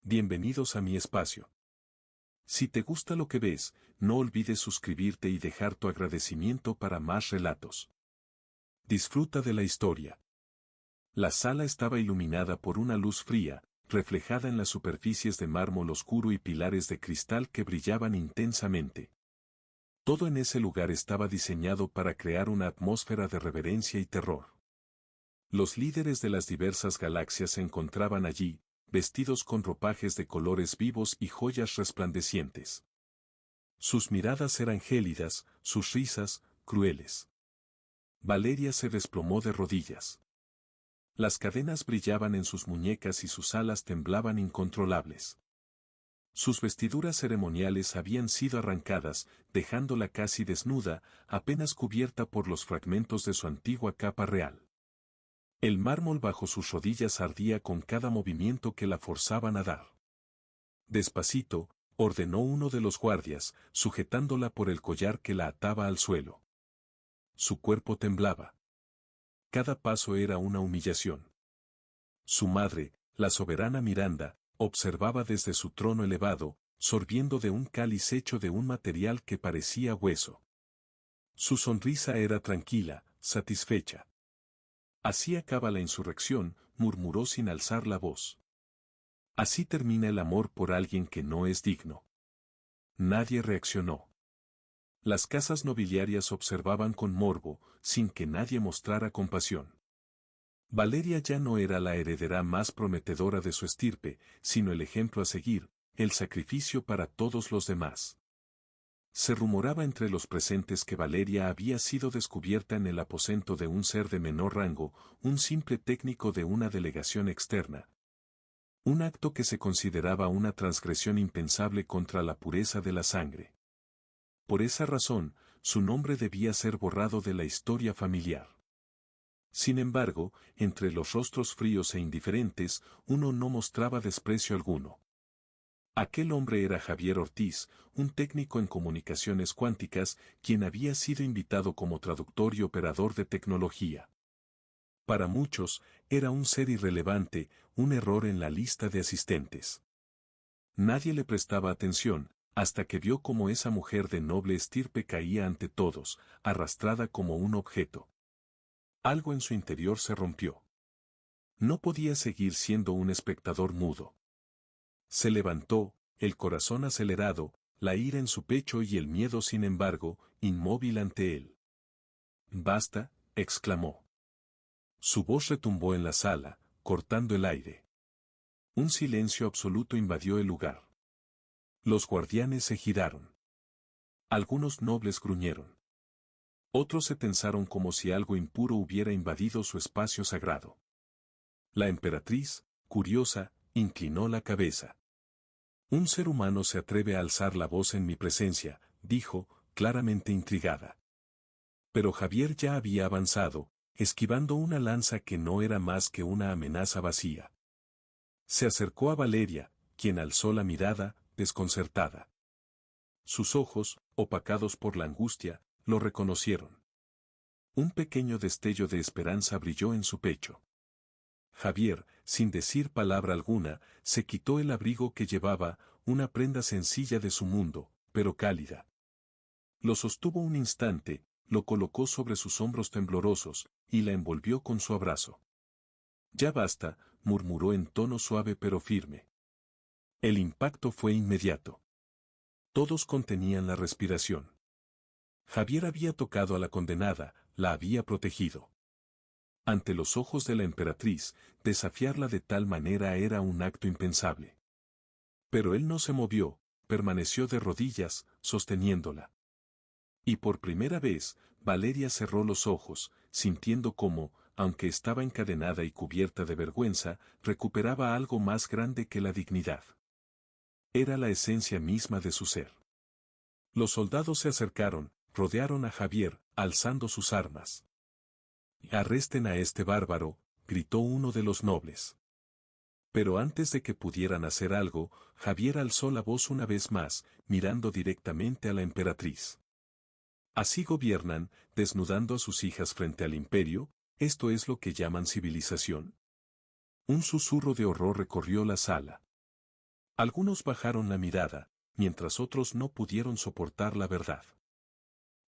Bienvenidos a mi espacio. Si te gusta lo que ves, no olvides suscribirte y dejar tu agradecimiento para más relatos. Disfruta de la historia. La sala estaba iluminada por una luz fría, reflejada en las superficies de mármol oscuro y pilares de cristal que brillaban intensamente. Todo en ese lugar estaba diseñado para crear una atmósfera de reverencia y terror. Los líderes de las diversas galaxias se encontraban allí, vestidos con ropajes de colores vivos y joyas resplandecientes. Sus miradas eran gélidas, sus risas, crueles. Valeria se desplomó de rodillas. Las cadenas brillaban en sus muñecas y sus alas temblaban incontrolables. Sus vestiduras ceremoniales habían sido arrancadas, dejándola casi desnuda, apenas cubierta por los fragmentos de su antigua capa real. El mármol bajo sus rodillas ardía con cada movimiento que la forzaban a dar. Despacito, ordenó uno de los guardias, sujetándola por el collar que la ataba al suelo. Su cuerpo temblaba. Cada paso era una humillación. Su madre, la soberana Miranda, observaba desde su trono elevado, sorbiendo de un cáliz hecho de un material que parecía hueso. Su sonrisa era tranquila, satisfecha. Así acaba la insurrección, murmuró sin alzar la voz. Así termina el amor por alguien que no es digno. Nadie reaccionó. Las casas nobiliarias observaban con morbo, sin que nadie mostrara compasión. Valeria ya no era la heredera más prometedora de su estirpe, sino el ejemplo a seguir, el sacrificio para todos los demás. Se rumoraba entre los presentes que Valeria había sido descubierta en el aposento de un ser de menor rango, un simple técnico de una delegación externa. Un acto que se consideraba una transgresión impensable contra la pureza de la sangre. Por esa razón, su nombre debía ser borrado de la historia familiar. Sin embargo, entre los rostros fríos e indiferentes, uno no mostraba desprecio alguno. Aquel hombre era Javier Ortiz, un técnico en comunicaciones cuánticas, quien había sido invitado como traductor y operador de tecnología. Para muchos, era un ser irrelevante, un error en la lista de asistentes. Nadie le prestaba atención, hasta que vio cómo esa mujer de noble estirpe caía ante todos, arrastrada como un objeto. Algo en su interior se rompió. No podía seguir siendo un espectador mudo. Se levantó, el corazón acelerado, la ira en su pecho y el miedo sin embargo, inmóvil ante él. «Basta», exclamó. Su voz retumbó en la sala, cortando el aire. Un silencio absoluto invadió el lugar. Los guardianes se giraron. Algunos nobles gruñeron. Otros se tensaron como si algo impuro hubiera invadido su espacio sagrado. La emperatriz, curiosa, inclinó la cabeza. Un ser humano se atreve a alzar la voz en mi presencia, dijo, claramente intrigada. Pero Javier ya había avanzado, esquivando una lanza que no era más que una amenaza vacía. Se acercó a Valeria, quien alzó la mirada, desconcertada. Sus ojos, opacados por la angustia, lo reconocieron. Un pequeño destello de esperanza brilló en su pecho. Javier, sin decir palabra alguna, se quitó el abrigo que llevaba, una prenda sencilla de su mundo, pero cálida. Lo sostuvo un instante, lo colocó sobre sus hombros temblorosos, y la envolvió con su abrazo. «Ya basta», murmuró en tono suave pero firme. El impacto fue inmediato. Todos contenían la respiración. Javier había tocado a la condenada, la había protegido. Ante los ojos de la emperatriz, desafiarla de tal manera era un acto impensable. Pero él no se movió, permaneció de rodillas, sosteniéndola. Y por primera vez, Valeria cerró los ojos, sintiendo cómo, aunque estaba encadenada y cubierta de vergüenza, recuperaba algo más grande que la dignidad. Era la esencia misma de su ser. Los soldados se acercaron, rodearon a Javier, alzando sus armas. «Arresten a este bárbaro», gritó uno de los nobles. Pero antes de que pudieran hacer algo, Javier alzó la voz una vez más, mirando directamente a la emperatriz. «Así gobiernan, desnudando a sus hijas frente al imperio, ¿esto es lo que llaman civilización?». Un susurro de horror recorrió la sala. Algunos bajaron la mirada, mientras otros no pudieron soportar la verdad.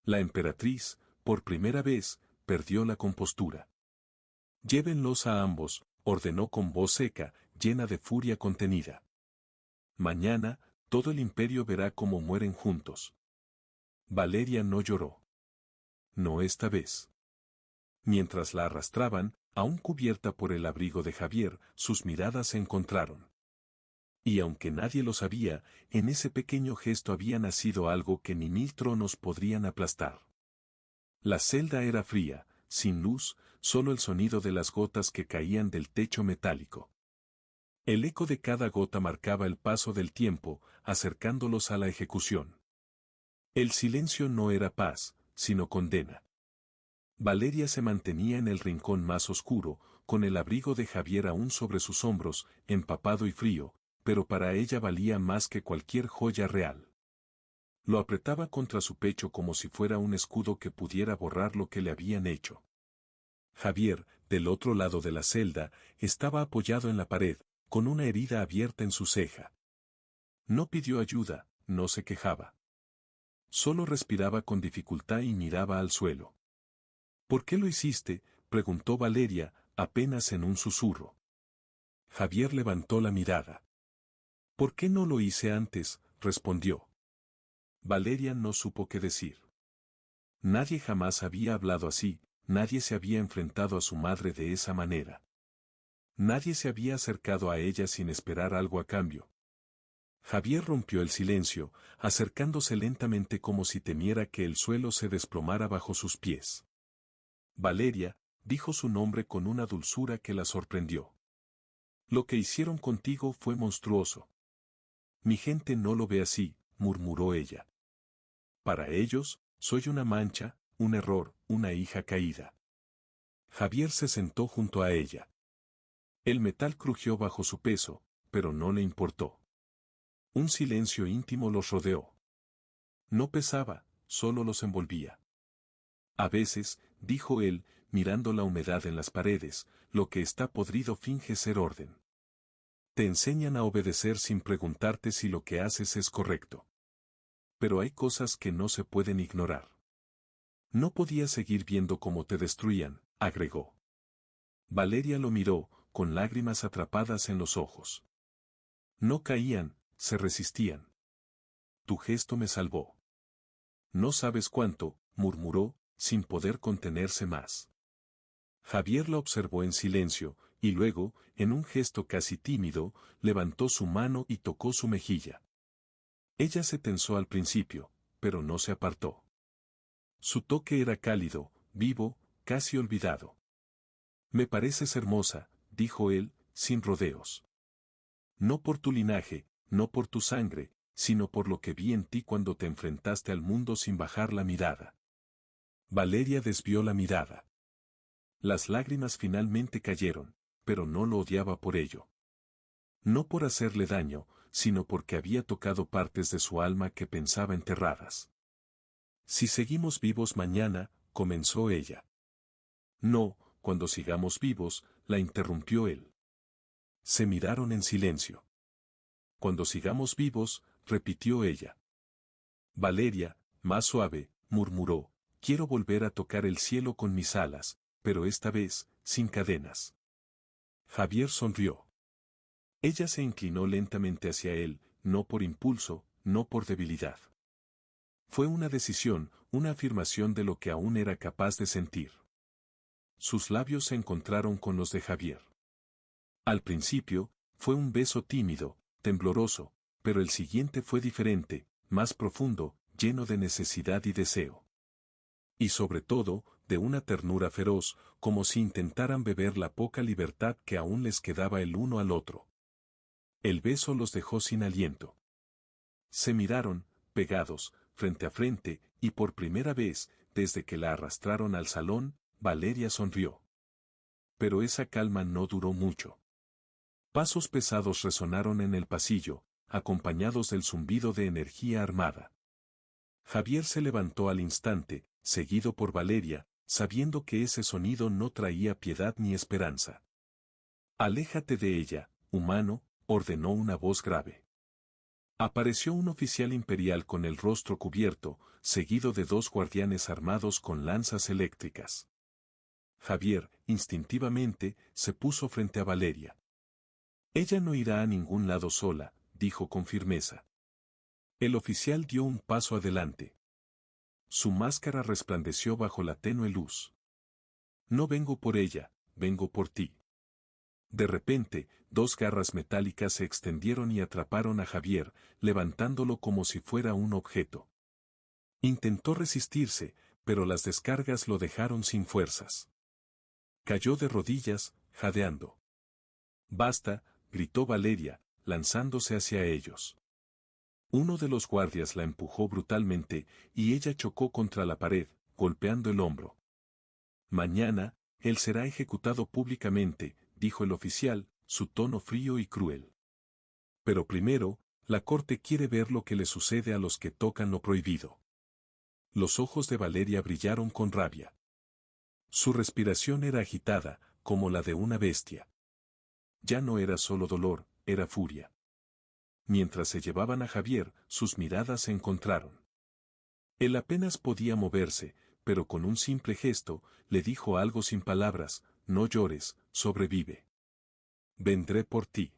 La emperatriz, por primera vez, perdió la compostura. Llévenlos a ambos, ordenó con voz seca, llena de furia contenida. Mañana, todo el imperio verá cómo mueren juntos. Valeria no lloró. No esta vez. Mientras la arrastraban, aún cubierta por el abrigo de Javier, sus miradas se encontraron. Y aunque nadie lo sabía, en ese pequeño gesto había nacido algo que ni 1000 tronos podrían aplastar. La celda era fría, sin luz, solo el sonido de las gotas que caían del techo metálico. El eco de cada gota marcaba el paso del tiempo, acercándolos a la ejecución. El silencio no era paz, sino condena. Valeria se mantenía en el rincón más oscuro, con el abrigo de Javier aún sobre sus hombros, empapado y frío, pero para ella valía más que cualquier joya real. Lo apretaba contra su pecho como si fuera un escudo que pudiera borrar lo que le habían hecho. Javier, del otro lado de la celda, estaba apoyado en la pared, con una herida abierta en su ceja. No pidió ayuda, no se quejaba. Solo respiraba con dificultad y miraba al suelo. ¿Por qué lo hiciste?, preguntó Valeria, apenas en un susurro. Javier levantó la mirada. ¿Por qué no lo hice antes?, respondió. Valeria no supo qué decir. Nadie jamás había hablado así, nadie se había enfrentado a su madre de esa manera. Nadie se había acercado a ella sin esperar algo a cambio. Javier rompió el silencio, acercándose lentamente como si temiera que el suelo se desplomara bajo sus pies. Valeria, dijo su nombre con una dulzura que la sorprendió. Lo que hicieron contigo fue monstruoso. Mi gente no lo ve así, murmuró ella. Para ellos, soy una mancha, un error, una hija caída. Javier se sentó junto a ella. El metal crujió bajo su peso, pero no le importó. Un silencio íntimo los rodeó. No pesaba, solo los envolvía. A veces, dijo él, mirando la humedad en las paredes, lo que está podrido finge ser orden. Te enseñan a obedecer sin preguntarte si lo que haces es correcto. Pero hay cosas que no se pueden ignorar. No podía seguir viendo cómo te destruían, agregó. Valeria lo miró, con lágrimas atrapadas en los ojos. No caían, se resistían. Tu gesto me salvó. No sabes cuánto, murmuró, sin poder contenerse más. Javier la observó en silencio, y luego, en un gesto casi tímido, levantó su mano y tocó su mejilla. Ella se tensó al principio, pero no se apartó. Su toque era cálido, vivo, casi olvidado. Me pareces hermosa, dijo él, sin rodeos. No por tu linaje, no por tu sangre, sino por lo que vi en ti cuando te enfrentaste al mundo sin bajar la mirada. Valeria desvió la mirada. Las lágrimas finalmente cayeron, pero no lo odiaba por ello. No por hacerle daño, sino porque había tocado partes de su alma que pensaba enterradas. Si seguimos vivos mañana, comenzó ella. No, cuando sigamos vivos, la interrumpió él. Se miraron en silencio. Cuando sigamos vivos, repitió ella. Valeria, más suave, murmuró, quiero volver a tocar el cielo con mis alas, pero esta vez, sin cadenas. Javier sonrió. Ella se inclinó lentamente hacia él, no por impulso, no por debilidad. Fue una decisión, una afirmación de lo que aún era capaz de sentir. Sus labios se encontraron con los de Javier. Al principio, fue un beso tímido, tembloroso, pero el siguiente fue diferente, más profundo, lleno de necesidad y deseo. Y sobre todo, de una ternura feroz, como si intentaran beber la poca libertad que aún les quedaba el uno al otro. El beso los dejó sin aliento. Se miraron, pegados, frente a frente, y por primera vez, desde que la arrastraron al salón, Valeria sonrió. Pero esa calma no duró mucho. Pasos pesados resonaron en el pasillo, acompañados del zumbido de energía armada. Javier se levantó al instante, seguido por Valeria, sabiendo que ese sonido no traía piedad ni esperanza. Aléjate de ella, humano, ordenó una voz grave. Apareció un oficial imperial con el rostro cubierto, seguido de 2 guardianes armados con lanzas eléctricas. Javier, instintivamente, se puso frente a Valeria. Ella no irá a ningún lado sola, dijo con firmeza. El oficial dio un paso adelante. Su máscara resplandeció bajo la tenue luz. No vengo por ella, vengo por ti. De repente, 2 garras metálicas se extendieron y atraparon a Javier, levantándolo como si fuera un objeto. Intentó resistirse, pero las descargas lo dejaron sin fuerzas. Cayó de rodillas, jadeando. Basta, gritó Valeria, lanzándose hacia ellos. Uno de los guardias la empujó brutalmente, y ella chocó contra la pared, golpeando el hombro. Mañana, él será ejecutado públicamente, dijo el oficial, su tono frío y cruel. Pero primero, la corte quiere ver lo que le sucede a los que tocan lo prohibido. Los ojos de Valeria brillaron con rabia. Su respiración era agitada, como la de una bestia. Ya no era solo dolor, era furia. Mientras se llevaban a Javier, sus miradas se encontraron. Él apenas podía moverse, pero con un simple gesto, le dijo algo sin palabras: no llores, sobrevive. Vendré por ti.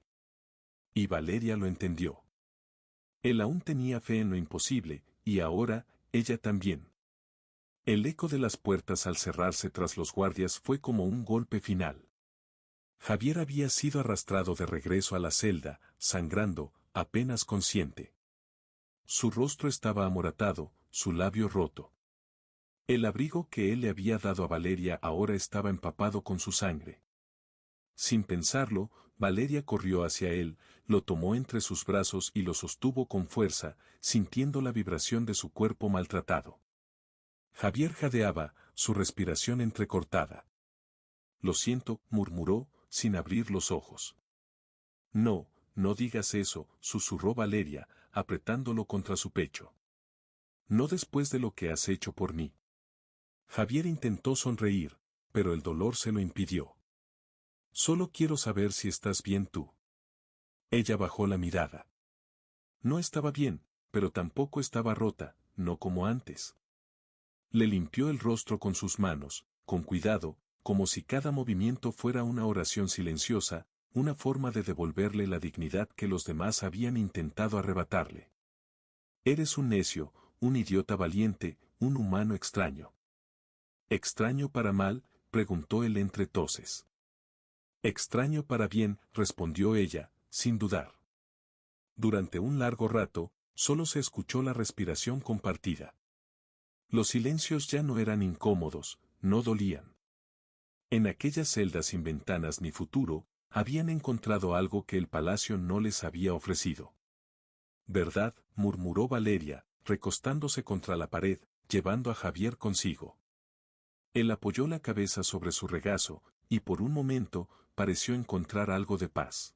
Y Valeria lo entendió. Él aún tenía fe en lo imposible, y ahora, ella también. El eco de las puertas al cerrarse tras los guardias fue como un golpe final. Javier había sido arrastrado de regreso a la celda, sangrando, apenas consciente. Su rostro estaba amoratado, su labio roto. El abrigo que él le había dado a Valeria ahora estaba empapado con su sangre. Sin pensarlo, Valeria corrió hacia él, lo tomó entre sus brazos y lo sostuvo con fuerza, sintiendo la vibración de su cuerpo maltratado. Javier jadeaba, su respiración entrecortada. Lo siento, murmuró, sin abrir los ojos. No, no digas eso, susurró Valeria, apretándolo contra su pecho. No después de lo que has hecho por mí. Javier intentó sonreír, pero el dolor se lo impidió. Solo quiero saber si estás bien tú. Ella bajó la mirada. No estaba bien, pero tampoco estaba rota, no como antes. Le limpió el rostro con sus manos, con cuidado, como si cada movimiento fuera una oración silenciosa, una forma de devolverle la dignidad que los demás habían intentado arrebatarle. Eres un necio, un idiota valiente, un humano extraño. ¿Extraño para mal?, preguntó él entre toses. Extraño para bien, respondió ella, sin dudar. Durante un largo rato, solo se escuchó la respiración compartida. Los silencios ya no eran incómodos, no dolían. En aquellas celdas sin ventanas ni futuro, habían encontrado algo que el palacio no les había ofrecido. ¿Verdad?, murmuró Valeria, recostándose contra la pared, llevando a Javier consigo. Él apoyó la cabeza sobre su regazo, y por un momento, pareció encontrar algo de paz.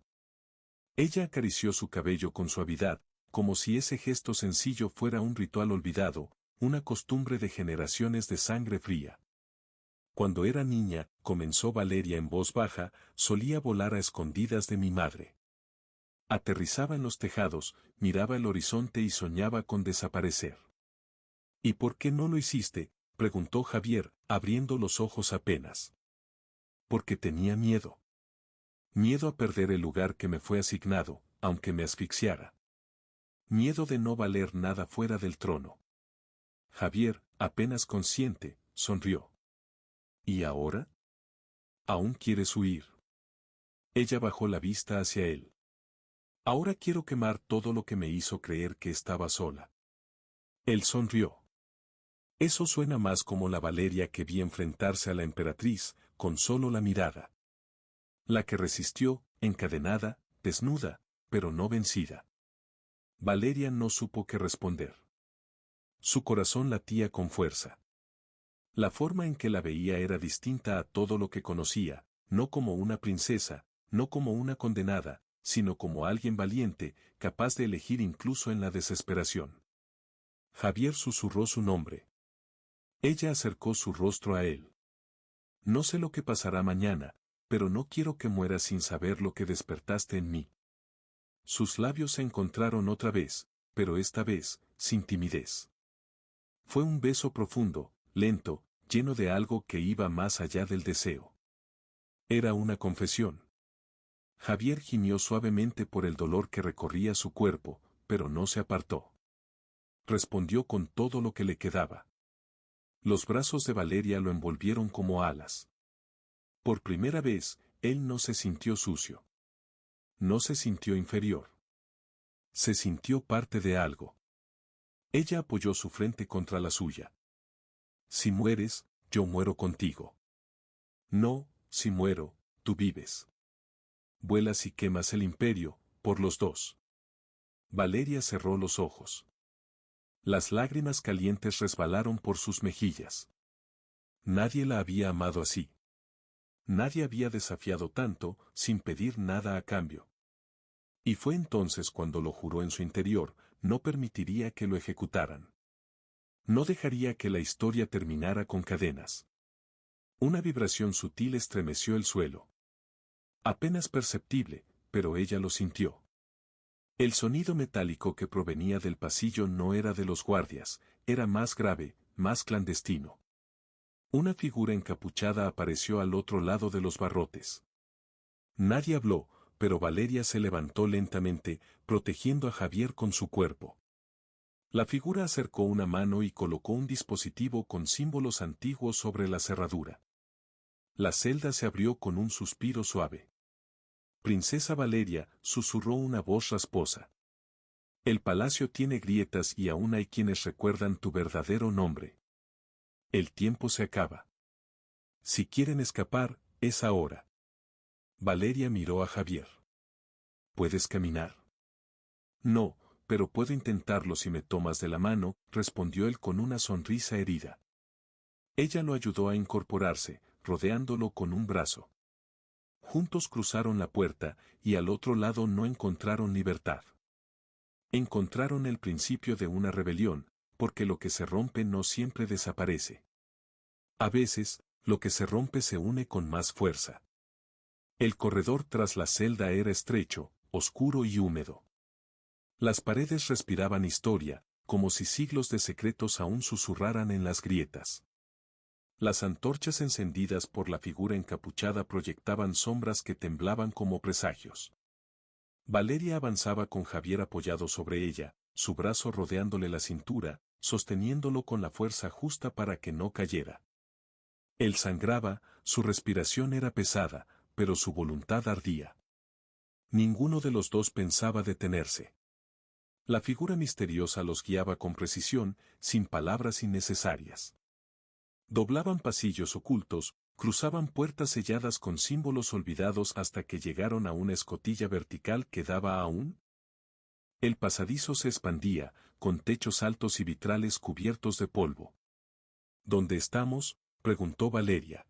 Ella acarició su cabello con suavidad, como si ese gesto sencillo fuera un ritual olvidado, una costumbre de generaciones de sangre fría. Cuando era niña, comenzó Valeria en voz baja, solía volar a escondidas de mi madre. Aterrizaba en los tejados, miraba el horizonte y soñaba con desaparecer. ¿Y por qué no lo hiciste?, preguntó Javier, abriendo los ojos apenas. Porque tenía miedo. Miedo a perder el lugar que me fue asignado, aunque me asfixiara. Miedo de no valer nada fuera del trono. Javier, apenas consciente, sonrió. ¿Y ahora? ¿Aún quieres huir? Ella bajó la vista hacia él. Ahora quiero quemar todo lo que me hizo creer que estaba sola. Él sonrió. Eso suena más como la Valeria que vi enfrentarse a la emperatriz, con solo la mirada. La que resistió, encadenada, desnuda, pero no vencida. Valeria no supo qué responder. Su corazón latía con fuerza. La forma en que la veía era distinta a todo lo que conocía, no como una princesa, no como una condenada, sino como alguien valiente, capaz de elegir incluso en la desesperación. Javier susurró su nombre. Ella acercó su rostro a él. No sé lo que pasará mañana, pero no quiero que mueras sin saber lo que despertaste en mí. Sus labios se encontraron otra vez, pero esta vez, sin timidez. Fue un beso profundo, lento, lleno de algo que iba más allá del deseo. Era una confesión. Javier gimió suavemente por el dolor que recorría su cuerpo, pero no se apartó. Respondió con todo lo que le quedaba. Los brazos de Valeria lo envolvieron como alas. Por primera vez, él no se sintió sucio. No se sintió inferior. Se sintió parte de algo. Ella apoyó su frente contra la suya. Si mueres, yo muero contigo. No, si muero, tú vives. Vuelas y quemas el imperio, por los dos. Valeria cerró los ojos. Las lágrimas calientes resbalaron por sus mejillas. Nadie la había amado así. Nadie había desafiado tanto, sin pedir nada a cambio. Y fue entonces cuando lo juró en su interior, no permitiría que lo ejecutaran. No dejaría que la historia terminara con cadenas. Una vibración sutil estremeció el suelo. Apenas perceptible, pero ella lo sintió. El sonido metálico que provenía del pasillo no era de los guardias, era más grave, más clandestino. Una figura encapuchada apareció al otro lado de los barrotes. Nadie habló, pero Valeria se levantó lentamente, protegiendo a Javier con su cuerpo. La figura acercó una mano y colocó un dispositivo con símbolos antiguos sobre la cerradura. La celda se abrió con un suspiro suave. Princesa Valeria, susurró una voz rasposa. El palacio tiene grietas y aún hay quienes recuerdan tu verdadero nombre. El tiempo se acaba. Si quieren escapar, es ahora. Valeria miró a Javier. ¿Puedes caminar? No, pero puedo intentarlo si me tomas de la mano, respondió él con una sonrisa herida. Ella lo ayudó a incorporarse, rodeándolo con un brazo. Juntos cruzaron la puerta, y al otro lado no encontraron libertad. Encontraron el principio de una rebelión, porque lo que se rompe no siempre desaparece. A veces, lo que se rompe se une con más fuerza. El corredor tras la celda era estrecho, oscuro y húmedo. Las paredes respiraban historia, como si siglos de secretos aún susurraran en las grietas. Las antorchas encendidas por la figura encapuchada proyectaban sombras que temblaban como presagios. Valeria avanzaba con Javier apoyado sobre ella, su brazo rodeándole la cintura, sosteniéndolo con la fuerza justa para que no cayera. Él sangraba, su respiración era pesada, pero su voluntad ardía. Ninguno de los dos pensaba detenerse. La figura misteriosa los guiaba con precisión, sin palabras innecesarias. Doblaban pasillos ocultos, cruzaban puertas selladas con símbolos olvidados hasta que llegaron a una escotilla vertical que daba a un. El pasadizo se expandía, con techos altos y vitrales cubiertos de polvo. ¿Dónde estamos?, preguntó Valeria.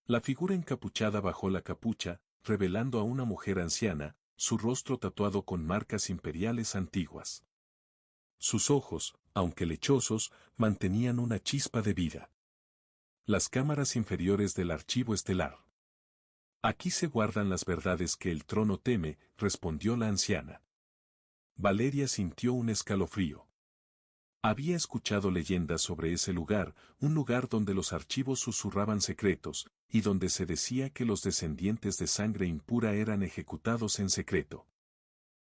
La figura encapuchada bajó la capucha, revelando a una mujer anciana, su rostro tatuado con marcas imperiales antiguas. Sus ojos, aunque lechosos, mantenían una chispa de vida. Las cámaras inferiores del archivo estelar. Aquí se guardan las verdades que el trono teme, respondió la anciana. Valeria sintió un escalofrío. Había escuchado leyendas sobre ese lugar, un lugar donde los archivos susurraban secretos, y donde se decía que los descendientes de sangre impura eran ejecutados en secreto.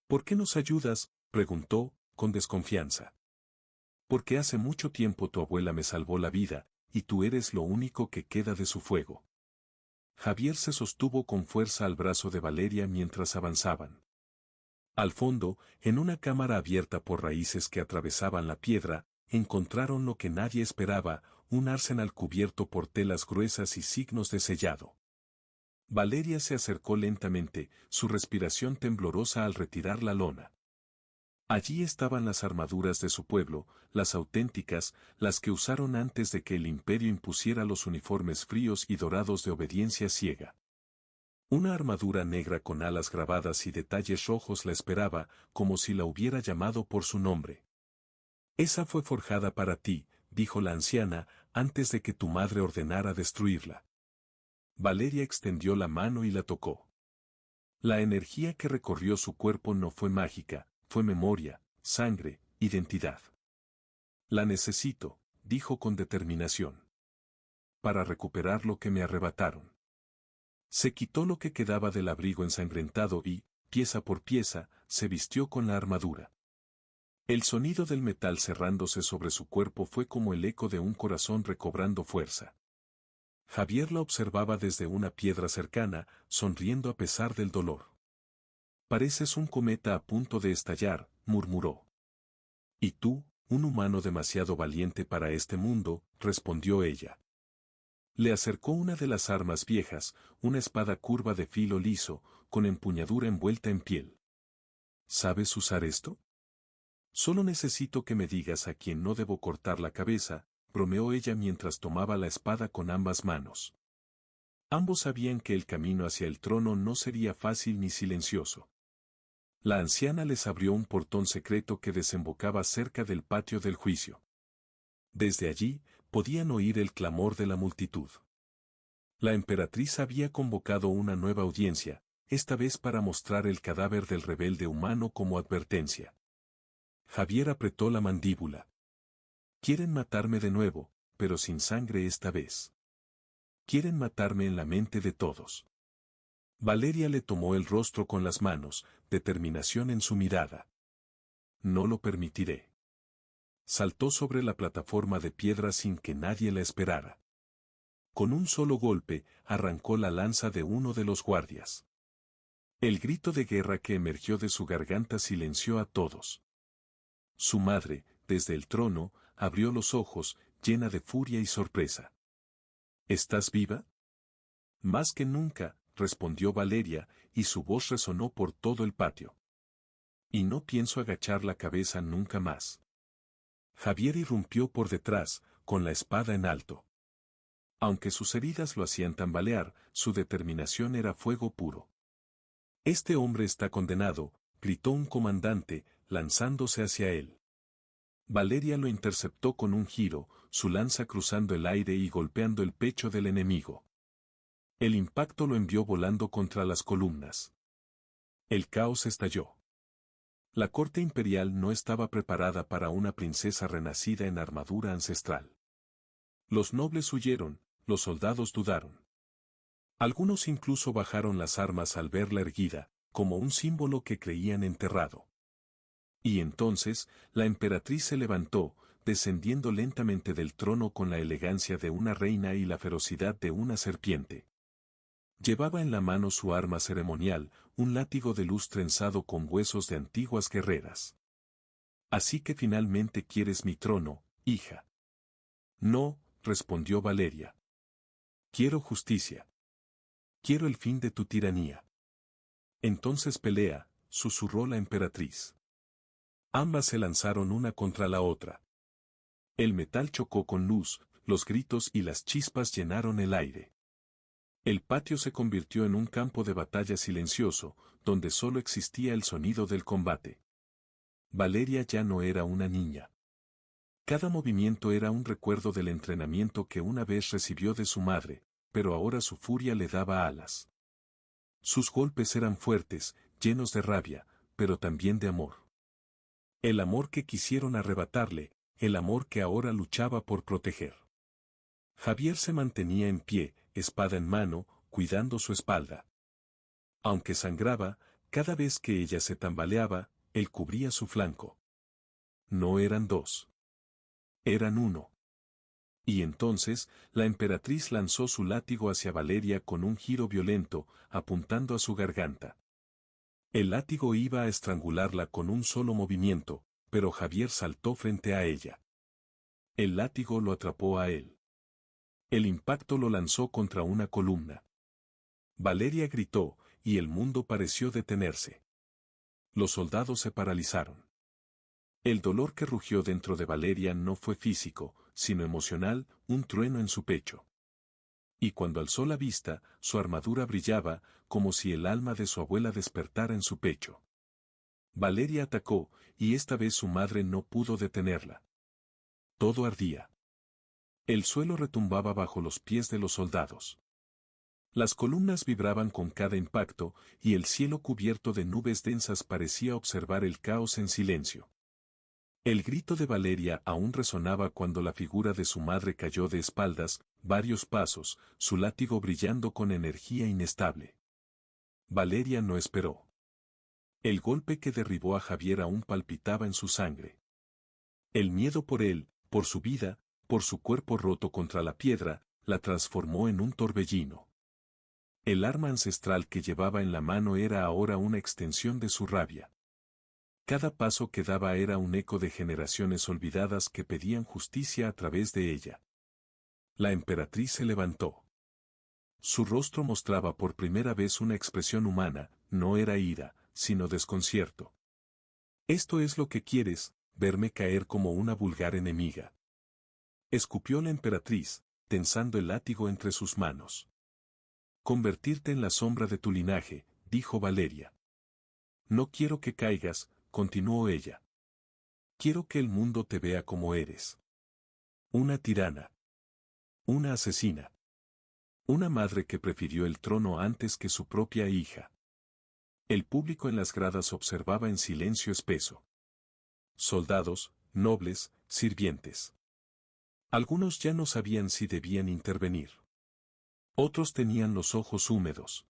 ¿Por qué nos ayudas?, preguntó, con desconfianza. Porque hace mucho tiempo tu abuela me salvó la vida, y tú eres lo único que queda de su fuego. Javier se sostuvo con fuerza al brazo de Valeria mientras avanzaban. Al fondo, en una cámara abierta por raíces que atravesaban la piedra, encontraron lo que nadie esperaba, un arsenal cubierto por telas gruesas y signos de sellado. Valeria se acercó lentamente, su respiración temblorosa al retirar la lona. Allí estaban las armaduras de su pueblo, las auténticas, las que usaron antes de que el imperio impusiera los uniformes fríos y dorados de obediencia ciega. Una armadura negra con alas grabadas y detalles rojos la esperaba, como si la hubiera llamado por su nombre. Esa fue forjada para ti, dijo la anciana, antes de que tu madre ordenara destruirla. Valeria extendió la mano y la tocó. La energía que recorrió su cuerpo no fue mágica, fue memoria, sangre, identidad. La necesito, dijo con determinación. Para recuperar lo que me arrebataron. Se quitó lo que quedaba del abrigo ensangrentado y, pieza por pieza, se vistió con la armadura. El sonido del metal cerrándose sobre su cuerpo fue como el eco de un corazón recobrando fuerza. Javier la observaba desde una piedra cercana, sonriendo a pesar del dolor. Pareces un cometa a punto de estallar, murmuró. Y tú, un humano demasiado valiente para este mundo, respondió ella. Le acercó una de las armas viejas, una espada curva de filo liso, con empuñadura envuelta en piel. ¿Sabes usar esto? Solo necesito que me digas a quién no debo cortar la cabeza, bromeó ella mientras tomaba la espada con ambas manos. Ambos sabían que el camino hacia el trono no sería fácil ni silencioso. La anciana les abrió un portón secreto que desembocaba cerca del patio del juicio. Desde allí, podían oír el clamor de la multitud. La emperatriz había convocado una nueva audiencia, esta vez para mostrar el cadáver del rebelde humano como advertencia. Javier apretó la mandíbula. Quieren matarme de nuevo, pero sin sangre esta vez. Quieren matarme en la mente de todos. Valeria le tomó el rostro con las manos, determinación en su mirada. No lo permitiré. Saltó sobre la plataforma de piedra sin que nadie la esperara. Con un solo golpe, arrancó la lanza de uno de los guardias. El grito de guerra que emergió de su garganta silenció a todos. Su madre, desde el trono, abrió los ojos, llena de furia y sorpresa. ¿Estás viva? Más que nunca, respondió Valeria, y su voz resonó por todo el patio. Y no pienso agachar la cabeza nunca más. Javier irrumpió por detrás, con la espada en alto. Aunque sus heridas lo hacían tambalear, su determinación era fuego puro. Este hombre está condenado, gritó un comandante, lanzándose hacia él. Valeria lo interceptó con un giro, su lanza cruzando el aire y golpeando el pecho del enemigo. El impacto lo envió volando contra las columnas. El caos estalló. La corte imperial no estaba preparada para una princesa renacida en armadura ancestral. Los nobles huyeron, los soldados dudaron. Algunos incluso bajaron las armas al verla erguida, como un símbolo que creían enterrado. Y entonces, la emperatriz se levantó, descendiendo lentamente del trono con la elegancia de una reina y la ferocidad de una serpiente. Llevaba en la mano su arma ceremonial, un látigo de luz trenzado con huesos de antiguas guerreras. Así que finalmente quieres mi trono, hija. No, respondió Valeria. Quiero justicia. Quiero el fin de tu tiranía. Entonces pelea, susurró la emperatriz. Ambas se lanzaron una contra la otra. El metal chocó con luz, los gritos y las chispas llenaron el aire. El patio se convirtió en un campo de batalla silencioso, donde solo existía el sonido del combate. Valeria ya no era una niña. Cada movimiento era un recuerdo del entrenamiento que una vez recibió de su madre, pero ahora su furia le daba alas. Sus golpes eran fuertes, llenos de rabia, pero también de amor. El amor que quisieron arrebatarle, el amor que ahora luchaba por proteger. Javier se mantenía en pie, espada en mano, cuidando su espalda. Aunque sangraba, cada vez que ella se tambaleaba, él cubría su flanco. No eran dos. Eran uno. Y entonces, la emperatriz lanzó su látigo hacia Valeria con un giro violento, apuntando a su garganta. El látigo iba a estrangularla con un solo movimiento, pero Javier saltó frente a ella. El látigo lo atrapó a él. El impacto lo lanzó contra una columna. Valeria gritó, y el mundo pareció detenerse. Los soldados se paralizaron. El dolor que rugió dentro de Valeria no fue físico, sino emocional, un trueno en su pecho. Y cuando alzó la vista, su armadura brillaba, como si el alma de su abuela despertara en su pecho. Valeria atacó, y esta vez su madre no pudo detenerla. Todo ardía. El suelo retumbaba bajo los pies de los soldados. Las columnas vibraban con cada impacto, y el cielo cubierto de nubes densas parecía observar el caos en silencio. El grito de Valeria aún resonaba cuando la figura de su madre cayó de espaldas, varios pasos, su látigo brillando con energía inestable. Valeria no esperó. El golpe que derribó a Javier aún palpitaba en su sangre. El miedo por él, por su vida, por su cuerpo roto contra la piedra, la transformó en un torbellino. El arma ancestral que llevaba en la mano era ahora una extensión de su rabia. Cada paso que daba era un eco de generaciones olvidadas que pedían justicia a través de ella. La emperatriz se levantó. Su rostro mostraba por primera vez una expresión humana, no era ira, sino desconcierto. «¿Esto es lo que quieres, verme caer como una vulgar enemiga?», escupió la emperatriz, tensando el látigo entre sus manos. «Convertirte en la sombra de tu linaje», dijo Valeria. «No quiero que caigas», continuó ella. «Quiero que el mundo te vea como eres. Una tirana. Una asesina. Una madre que prefirió el trono antes que su propia hija». El público en las gradas observaba en silencio espeso. Soldados, nobles, sirvientes. Algunos ya no sabían si debían intervenir. Otros tenían los ojos húmedos.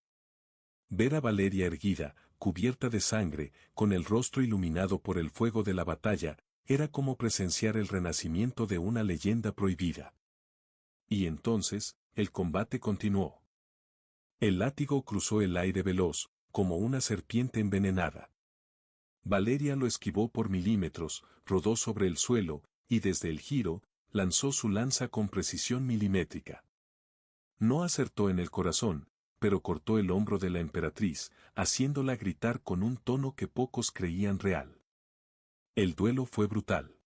Ver a Valeria erguida, cubierta de sangre, con el rostro iluminado por el fuego de la batalla, era como presenciar el renacimiento de una leyenda prohibida. Y entonces, el combate continuó. El látigo cruzó el aire veloz, como una serpiente envenenada. Valeria lo esquivó por milímetros, rodó sobre el suelo, y desde el giro, lanzó su lanza con precisión milimétrica. No acertó en el corazón, pero cortó el hombro de la emperatriz, haciéndola gritar con un tono que pocos creían real. El duelo fue brutal.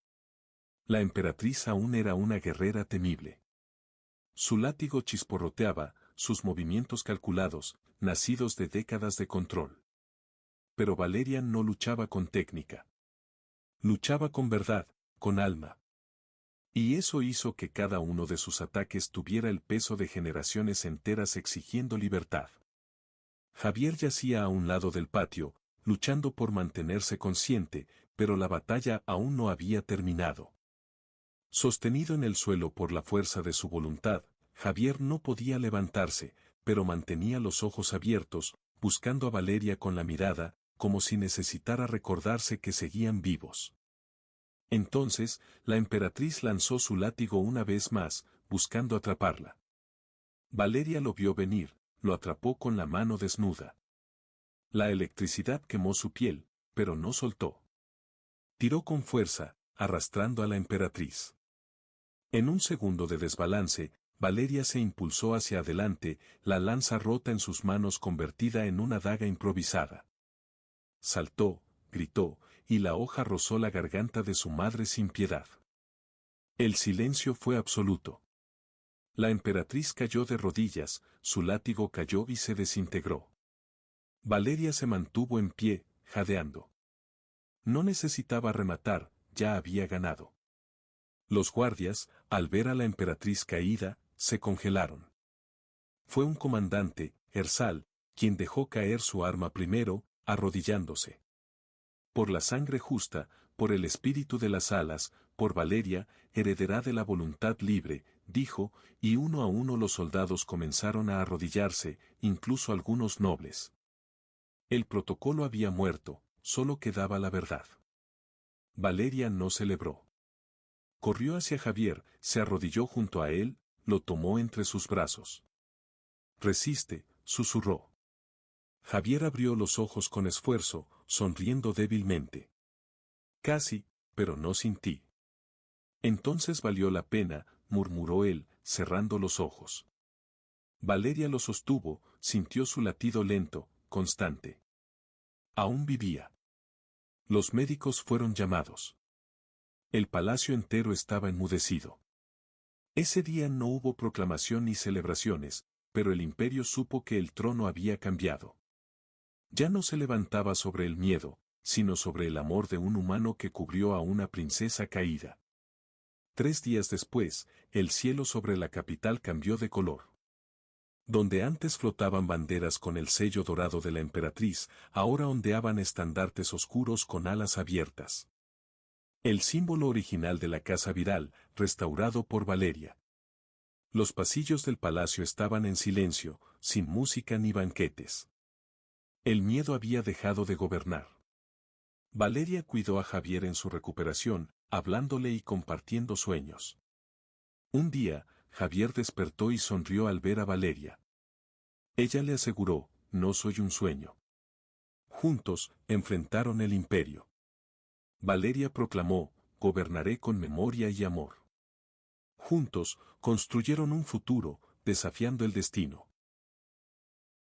La emperatriz aún era una guerrera temible. Su látigo chisporroteaba, sus movimientos calculados, nacidos de décadas de control. Pero Valeria no luchaba con técnica. Luchaba con verdad, con alma. Y eso hizo que cada uno de sus ataques tuviera el peso de generaciones enteras exigiendo libertad. Javier yacía a un lado del patio, luchando por mantenerse consciente, pero la batalla aún no había terminado. Sostenido en el suelo por la fuerza de su voluntad, Javier no podía levantarse, pero mantenía los ojos abiertos, buscando a Valeria con la mirada, como si necesitara recordarse que seguían vivos. Entonces, la emperatriz lanzó su látigo una vez más, buscando atraparla. Valeria lo vio venir, lo atrapó con la mano desnuda. La electricidad quemó su piel, pero no soltó. Tiró con fuerza, arrastrando a la emperatriz. En un segundo de desbalance, Valeria se impulsó hacia adelante, la lanza rota en sus manos convertida en una daga improvisada. Saltó, gritó, y la hoja rozó la garganta de su madre sin piedad. El silencio fue absoluto. La emperatriz cayó de rodillas, su látigo cayó y se desintegró. Valeria se mantuvo en pie, jadeando. No necesitaba rematar, ya había ganado. Los guardias, al ver a la emperatriz caída, se congelaron. Fue un comandante, Ersal, quien dejó caer su arma primero, arrodillándose. Por la sangre justa, por el espíritu de las alas, por Valeria, heredera de la voluntad libre, dijo, y uno a uno los soldados comenzaron a arrodillarse, incluso algunos nobles. El protocolo había muerto, solo quedaba la verdad. Valeria no celebró. Corrió hacia Javier, se arrodilló junto a él, lo tomó entre sus brazos. «Resiste», susurró. Javier abrió los ojos con esfuerzo, sonriendo débilmente. «Casi, pero no sin ti». «Entonces valió la pena», murmuró él, cerrando los ojos. Valeria lo sostuvo, sintió su latido lento, constante. Aún vivía. Los médicos fueron llamados. El palacio entero estaba enmudecido. Ese día no hubo proclamación ni celebraciones, pero el imperio supo que el trono había cambiado. Ya no se levantaba sobre el miedo, sino sobre el amor de un humano que cubrió a una princesa caída. 3 días después, el cielo sobre la capital cambió de color. Donde antes flotaban banderas con el sello dorado de la emperatriz, ahora ondeaban estandartes oscuros con alas abiertas. El símbolo original de la casa viral, restaurado por Valeria. Los pasillos del palacio estaban en silencio, sin música ni banquetes. El miedo había dejado de gobernar. Valeria cuidó a Javier en su recuperación, hablándole y compartiendo sueños. Un día, Javier despertó y sonrió al ver a Valeria. Ella le aseguró, no soy un sueño. Juntos, enfrentaron el imperio. Valeria proclamó, gobernaré con memoria y amor. Juntos, construyeron un futuro, desafiando el destino.